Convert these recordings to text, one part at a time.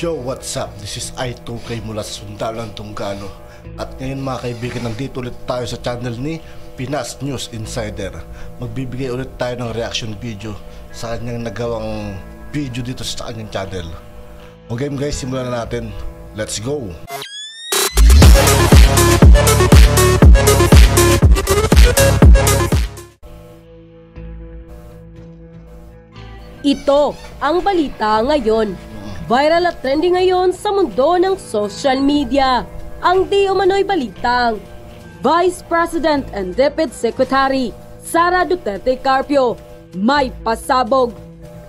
Yo, what's up? This is I2K mula sa Sundalan, Tunggalo. At ngayon mga kaibigan, nandito ulit tayo sa channel ni Pinas News Insider. Magbibigay ulit tayo ng reaction video sa kanyang nagawang video dito sa kanyang channel. Okay guys, simulan na natin. Let's go! Ito ang balita ngayon. Viral at trending ngayon sa mundo ng social media. Ang di umano'y balitang Vice President and Deputy Secretary Sara Duterte Carpio may pasabog.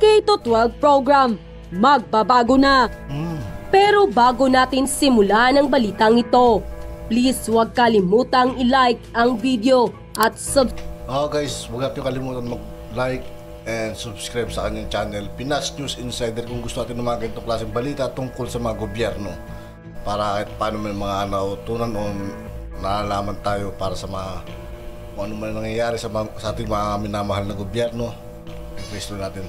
K-12 program magbabago na. Pero bago natin simulan ang balitang ito, please huwag kalimutang i-like ang video at guys, huwag natin kalimutan mag-like and subscribe sa kanyang channel Pinas News Insider kung gusto natin ng mga ganitong klaseng balita tungkol sa mga gobyerno, para kahit paano may mga nautunan o nalalaman tayo para sa mga kung ano man nangyayari sa ating mga minamahal na gobyerno. I-press natin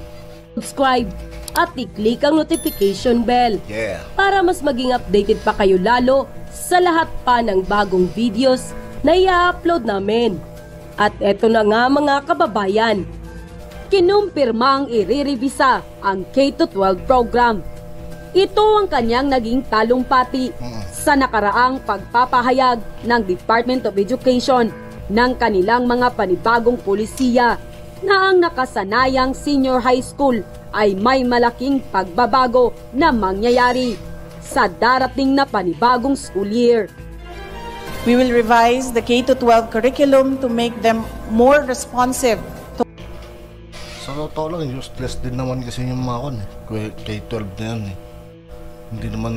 subscribe at i-click ang notification bell para mas maging updated pa kayo lalo sa lahat pa ng bagong videos na i-upload namin. At eto na nga mga kababayan, kinumpirmang i-re-revisa ang K-12 program. Ito ang kanyang naging talumpati sa nakaraang pagpapahayag ng Department of Education ng kanilang mga panibagong polisiya na ang nakasanayang senior high school ay may malaking pagbabago na mangyayari sa darating na panibagong school year. We will revise the K-12 curriculum to make them more responsive. Sa totoo lang, useless din naman kasi yung mga K-12 na yan eh. Hindi naman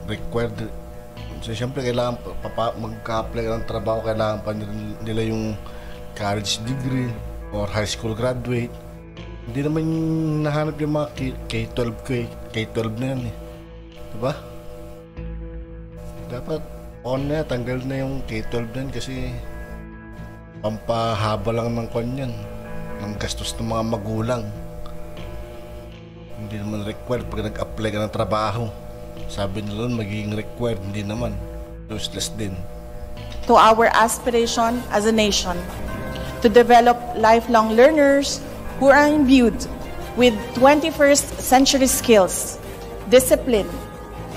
required. So, siyempre, kailangan magka-apply ng trabaho, kailangan pa nila yung college degree or high school graduate. Hindi naman nahanap yung mga K-12 na yan eh. Diba? Dapat tanggal na yung K-12 na yan kasi pampahaba lang ng kwan yan, ng gastos ng mga magulang. Hindi naman required pag nag-apply ka ng trabaho. Sabi nila magiging required, hindi naman. Useless din. To our aspiration as a nation to develop lifelong learners who are imbued with 21st century skills, discipline,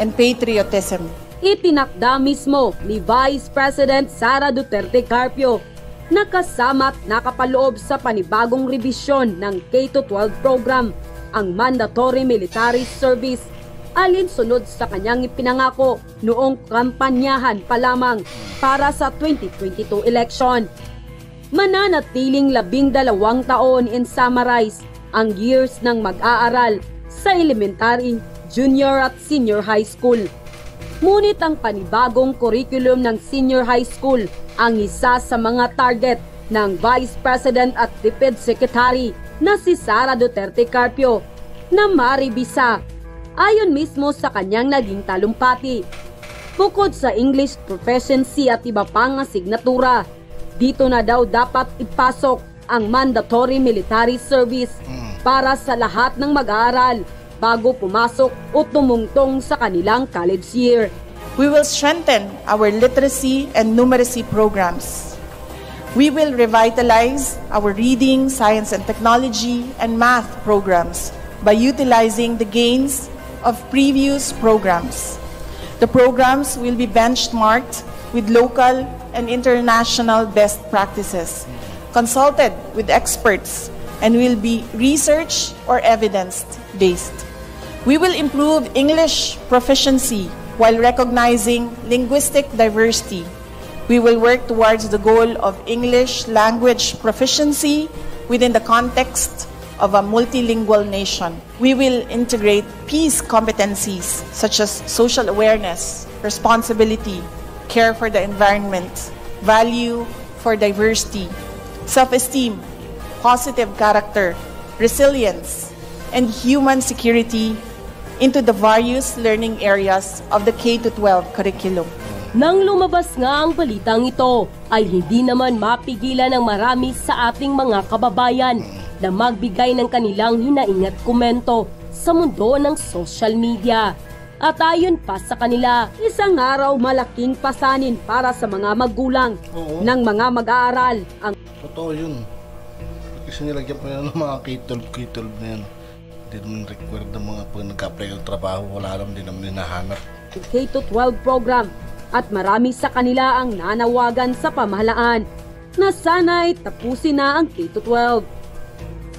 and patriotism. Itinakda mismo ni Vice President Sara Duterte Carpio na kasama't nakapaloob sa panibagong revisyon ng K-12 program ang mandatory military service, alinsunod sa kanyang ipinangako noong kampanyahan pa lamang para sa 2022 election. Mananatiling 12 taon in summarize ang years ng mag-aaral sa elementary, junior at senior high school. Ngunit ang panibagong curriculum ng senior high school ang isa sa mga target ng Vice President at Deputy Secretary na si Sara Duterte Carpio na maribisa ayon mismo sa kanyang naging talumpati. Bukod sa English proficiency at iba pang asignatura, dito na daw dapat ipasok ang mandatory military service para sa lahat ng mag-aaral bago pumasok o tumungtong sa kanilang college year. We will strengthen our literacy and numeracy programs. We will revitalize our reading, science and technology, and math programs by utilizing the gains of previous programs. The programs will be benchmarked with local and international best practices, consulted with experts, and will be research or evidence-based. We will improve English proficiency while recognizing linguistic diversity. We will work towards the goal of English language proficiency within the context of a multilingual nation. We will integrate peace competencies such as social awareness, responsibility, care for the environment, value for diversity, self-esteem, positive character, resilience, and human security into the various learning areas of the K-12 curriculum. Nang lumabas nga ang balitang ito, ay hindi naman mapigilan ng marami sa ating mga kababayan na magbigay ng kanilang hinaing at komento sa mundo ng social media. At ayon pa sa kanila, isang araw malaking pasanin para sa mga magulang Oo. ng mga mag-aaral ang Totoo yun. Kasi nilagyan pa yan ng mga K-12 na yan. Hindi naman required ng mga pag nag-apply ng trabaho, wala naman, hindi naman hinahanap. K-12 program at marami sa kanila ang nanawagan sa pamahalaan na sana'y tapusin na ang K-12.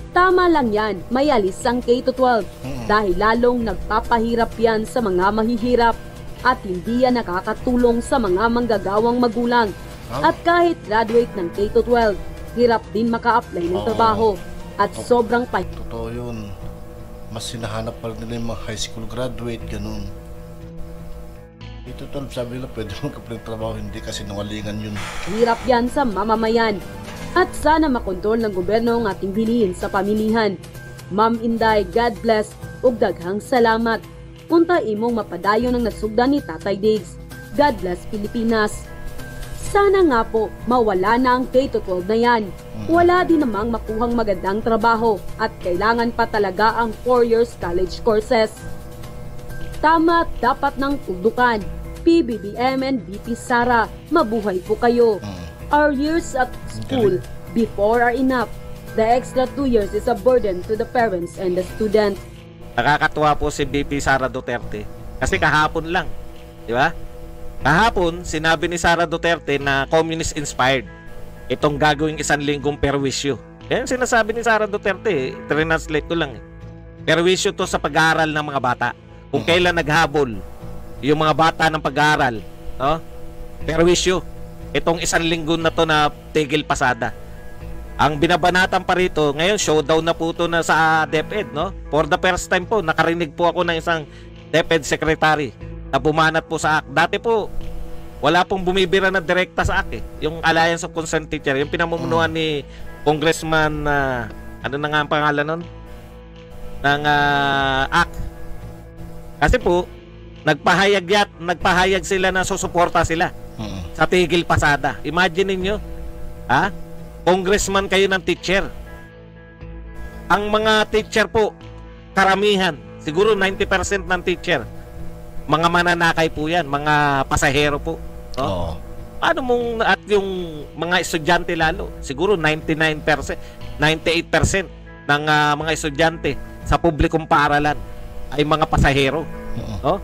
Tama lang yan, may alis ang K-12 dahil lalong nagpapahirap yan sa mga mahihirap at hindi yan nakakatulong sa mga manggagawang magulang. At kahit graduate ng K-12, hirap din maka-apply ng trabaho at sobrang Totoo yun. Mas sinahanap pa rin nila yung mga high school graduate, ganun. K-12 sabi nila pwede mag-apply ng trabaho, hindi kasi nangalingan yun. hirap yan sa mamamayan. At sana makontrol ng gobyerno ang ating bilihin sa pamilihan. Ma'am Inday, God bless, ug daghang salamat. Unta imong mapadayon ang nasugdan ni Tatay Diggs. God bless Pilipinas. Sana nga po, mawala na ang K-12 na yan. Wala din namang makuhang magandang trabaho at kailangan pa talaga ang 4 years college courses. Tama, dapat ng tudukan. PBBM and BP Sara, mabuhay po kayo. Our years at school before are enough. The extra 2 years is a burden to the parents and the student. Nakakatuwa po si BP Sara Duterte. Kasi kahapon lang, di ba? Kahapon, sinabi ni Sara Duterte na communist-inspired. Itong gagawing 1 linggong perwisyo. Yan sinasabi ni Sara Duterte, translate ko lang. Perwisyo to sa pag-aaral ng mga bata. Kung kailan naghabol yung mga bata ng pag-aaral, no? Perwisyo. Itong 1 linggo na to na tigil pasada. Ang binabanatan pa rito, ngayon showdown na po to na sa DepEd, no? For the first time po, nakarinig po ako ng isang DepEd secretary na bumanat po sa AK. Dati po, wala pong bumibira na direkta sa AK, yung Alliance of Concerned Teacher, yung pinamumunuan ni Congressman, ano na nga ang pangalan nun? Ng AK. Kasi po, nagpahayag sila na susuporta sila sa tigil pasada. Imagine niyo, congressman kayo ng teacher. Ang mga teacher po, karamihan, siguro 90% ng teacher, mga mananakay po yan, mga pasahero po. No? Paano mong, at yung mga estudyante lalo, siguro 99%, 98% ng mga estudyante sa publikong paaralan ay mga pasahero. No?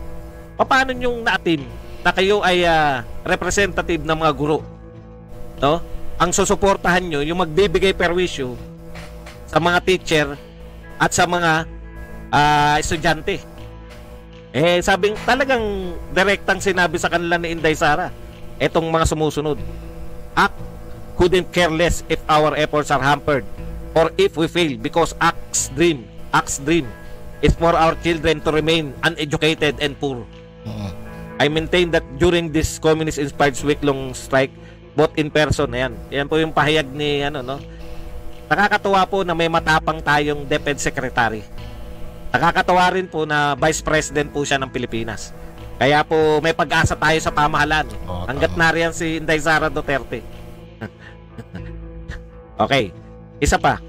Paano yung natin na kayo ay representative ng mga guro, no? Ang susuportahan nyo, yung magbibigay perwisyo sa mga teacher at sa mga estudyante. Sabing talagang direktang sinabi sa kanila ni Inday Sara, etong mga sumusunod. ACT couldn't care less if our efforts are hampered or if we fail because ACT's dream is for our children to remain uneducated and poor. I maintain that during this communist-inspired week-long strike, both in person, yan po yung pahayag ni, no? Nakakatuwa po na may matapang tayong DepEd Secretary. Nakakatuwa rin po na Vice President po siya ng Pilipinas. Kaya po may pag-asa tayo sa pamahalaan. Hanggat nariyan si Inday Sara Duterte. Okay, isa pa.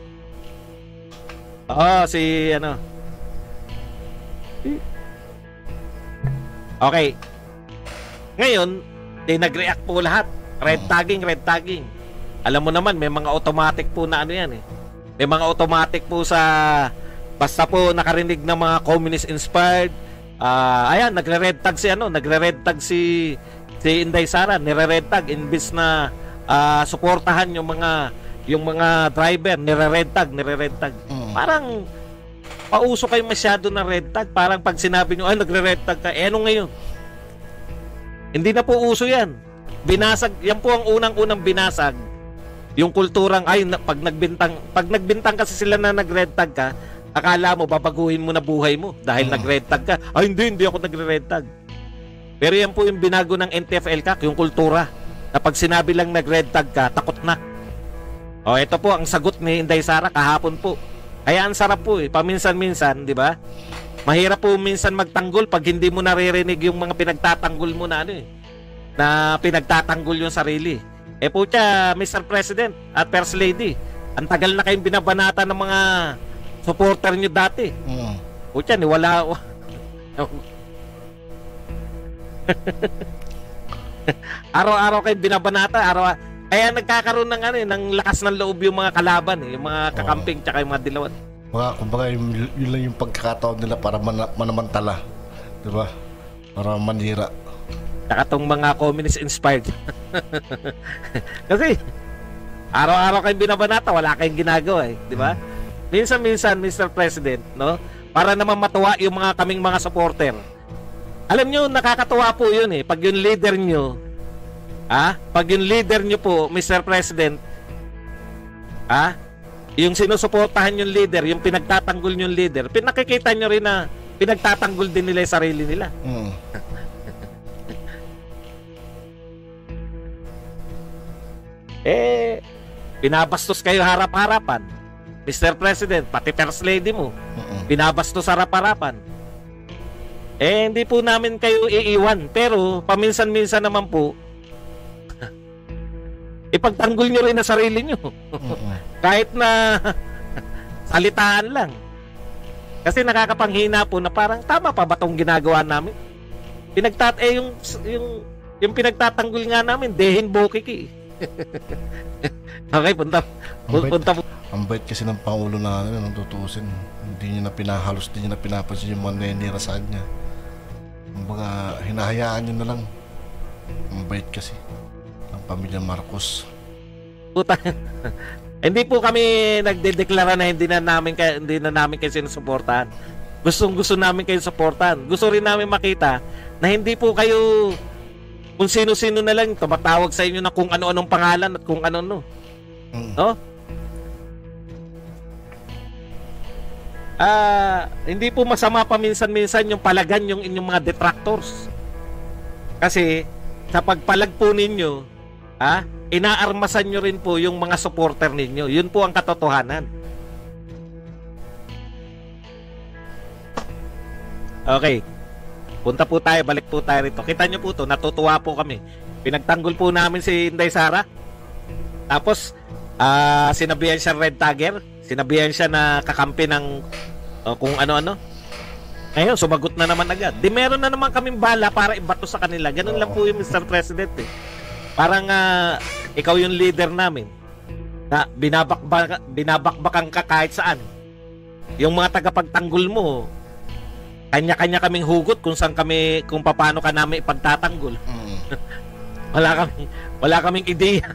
Okay. Ngayon, nag-react po lahat. Red tagging. Alam mo naman, may mga automatic po na yan. May mga automatic po sa, basta po nakarinig ng mga communist-inspired. Ayan, nagre-red tag si Inday Sara. Nire-red tag, imbis na suportahan yung mga driver. Nire-red tag. Parang pauso kayo masyado ng red tag. Parang pag sinabi nyo, nagre-red tag ka, ano ngayon? Hindi na po uso yan. Binasag, yan po ang unang-unang binasag. Yung kulturang, pag nagbintang kasi sila na nag-red tag ka, akala mo, babaguhin mo na buhay mo dahil nag-red tag ka. Hindi ako nagre-red tag. Pero yan po yung binago ng NTF-ELCAC, yung kultura. Na pag sinabi lang nag-red tag ka, takot na. Ito po ang sagot ni Inday Sara kahapon po. Kaya ang sarap po paminsan-minsan, di ba? Mahirap po minsan magtanggol pag hindi mo naririnig yung mga pinagtatanggol mo na na pinagtatanggol yung sarili. Mr. President at First Lady, ang tagal na kayong binabanata ng mga supporter nyo dati. Wala. Araw-araw kayo binabanata, kaya nagkakaroon ng ng lakas ng loob yung mga kalaban, yung mga kakamping tsaka yung mga dilawan. Kumbaga yun lang yung pagkakataon nila para manamantala, 'di ba? Para manira. Tsaka tong mga communist inspired. Kasi araw-araw kayo binabanata, wala kayong ginagawa, 'di ba? Minsan-minsan, Mr. President, no? Para naman matuwa yung kaming mga supporter. Alam nyo, nakakatuwa po yun pag yung leader nyo, pag yung leader nyo po, Mr. President, yung sinusuportahan yung leader, yung pinagtatanggol yung leader, pinakikita nyo rin na pinagtatanggol din nila yung sarili nila. Binabastos kayo harap-harapan, Mr. President, pati First Lady mo, binabastos harap-harapan. Hindi po namin kayo iiwan, pero paminsan-minsan naman po, ipagtanggol nyo rin na sarili nyo. Kahit na salitaan lang. Kasi nakakapanghina po na parang tama pa ba itong ginagawa namin? Yung pinagtatanggol nga namin, dehin bokiki. Okay, punta po. Ang bait kasi ng Pangulo natin, nung tutuusin. Hindi niya na pinahalos, hindi niya na pinapansin yung mga nenira sa kanya. Kumbaga, hinahayaan niyo na lang. Ang bait kasi ng pamilya Marcos. Puta. Hindi po kami nagdedeklara na hindi na namin kayo sinusuportahan. Gusto namin kayo suportahan. Gusto rin namin makita na hindi po kayo kung sino-sino na lang tumatawag sa inyo na kung ano-anong pangalan at kung ano-ano. No? Hindi po masama paminsan-minsan yung palagan yung inyong mga detractors. Kasi sa pagpalag po ninyo, inaarmasan nyo rin po yung mga supporter ninyo. Yun po ang katotohanan. Okay. Punta po tayo, balik po tayo rito. Kita nyo po to, natutuwa po kami. Pinagtanggol po namin si Inday Sara. Tapos, sinabihan siya red tagger. Sinabihan siya na kakampi ng kung ano-ano. Ngayon, sumagot na naman agad. Di meron na naman kaming bala para ibato sa kanila. Ganun lang po yung Mr. President Parang ikaw yung leader namin na binabakbakan ka kahit saan. Yung mga tagapagtanggol mo, kanya-kanya kaming hugot kung paano ka namin ipagtatanggol. Wala kaming ideya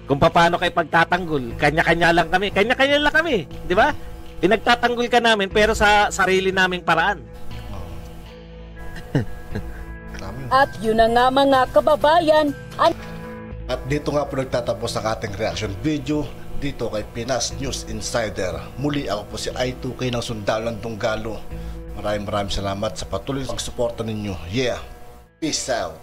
kung paano kayo pagtatanggol. Kanya-kanya lang kami, di ba? Pinagtatanggol ka namin pero sa sarili naming paraan. At yun na nga mga kababayan. At dito nga po nagtatapos ang ating reaction video dito kay Pinas News Insider. Muli ako po si I2K ng Sundalo ng Tunggalo. Maraming salamat sa patuloy na pagsuporta ninyo. Yeah, peace out.